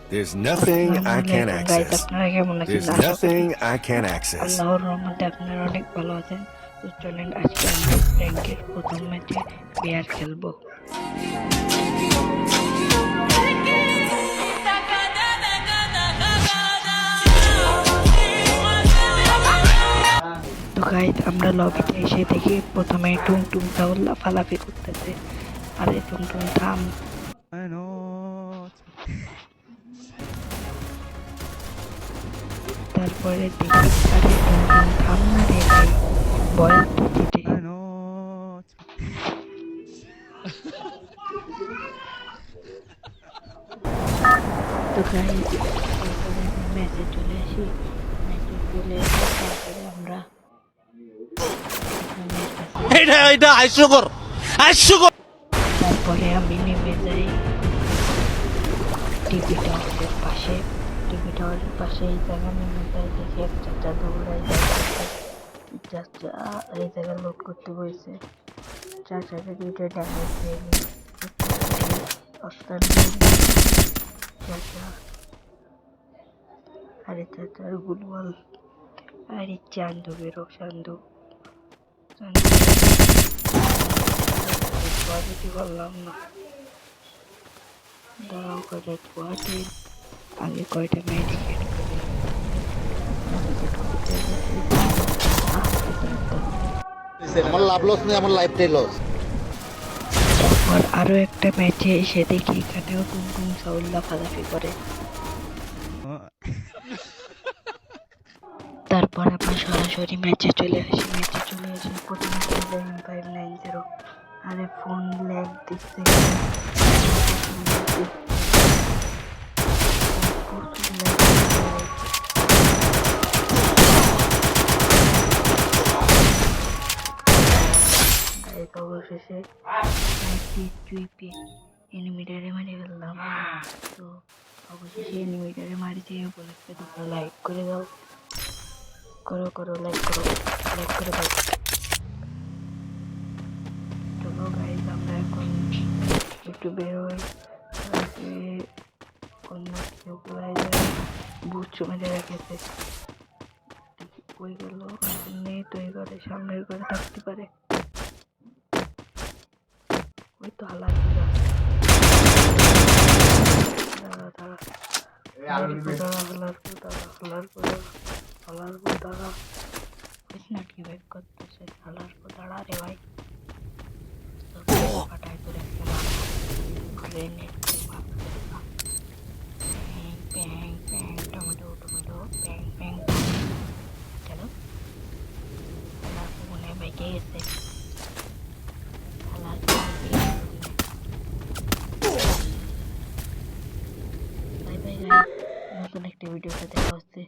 There's nothing I can't access. আপনারা কেমন আছেন? There's আশা করি nothing I can't access. আল্লাহর রহমতে আপনারা অনেক ভালো আছেন। তো চলেন আজকে আমরা র্যাঙ্কের প্রথম ম্যাচে বিয়ার খেলবো। তো গাইস আমরা লবিতে এসে দেখি প্রথমে টুংটুং সাউল লাফালাফি করতেছে। আরে টুংটুং থাম। তারপরে দেখি আরে টুংটুং থাম না রে ভাই, ভয় দিতে। তো গাইস তারপরে ম্যাচে চলে আসি। ম্যাচে চলে এসে তারপরে আমরা তারপরে আমি নেমে যাই টিভি টাওয়ারের পাশে। টিভি টাওয়ারের পাশে এই জায়গা নেমে যাই, দেখি এক চাচা দৌড়াই যাচ্ছে। চাচা এই জায়গা লোড করতে বসেছে। চাচাকে দুইটা ড্যামেজ দিয়ে চাচা। আরে চাচার গুলওয়াল। আরে চান্দু বেরো, চান্দু কোয়ালিটি বললাম না, দাঁড়াও করে কোয়ালিটি আগে কয়টা মেডিকেট করে আমার লাভ লস নেই, আমার লাইফটাই লস। তারপর আরো একটা ম্যাচে এসে দেখি এখানেও টুংটুং সাউল লাফালাফি করে। তারপর আমরা সরাসরি ম্যাচে চলে আসি। প্রথমে 7590। আরে ফোন ল্যাগ দিচ্ছে, অবশেষে এনিমিটারে মারি ফেললাম। তো অবশেষে এনিমিটারে মারি দিয়ে বলেছে তোমরা লাইক করে দাও, করো লাইক করে দাও। চলো গাইজ আমরা এখন একটু বেরোই, কন্যা বুট মেরে রেখেছে। ওই গেল নেই তো, এই ঘরে সামনের ঘরে থাকতে পারে। ওই তো হালার কি ব্যাক করতেছে হালার কো দাঁড়া রে ভাই। ফাটাই করে গ্রেনেড প্যাং প্যাং টমেটো প্যাং প্যাং। চলো হালার মনে বেঁকে গেছে। হালার বাই বাই গাইস, নতুন একটা ভিডিওতে দেখা হচ্ছে।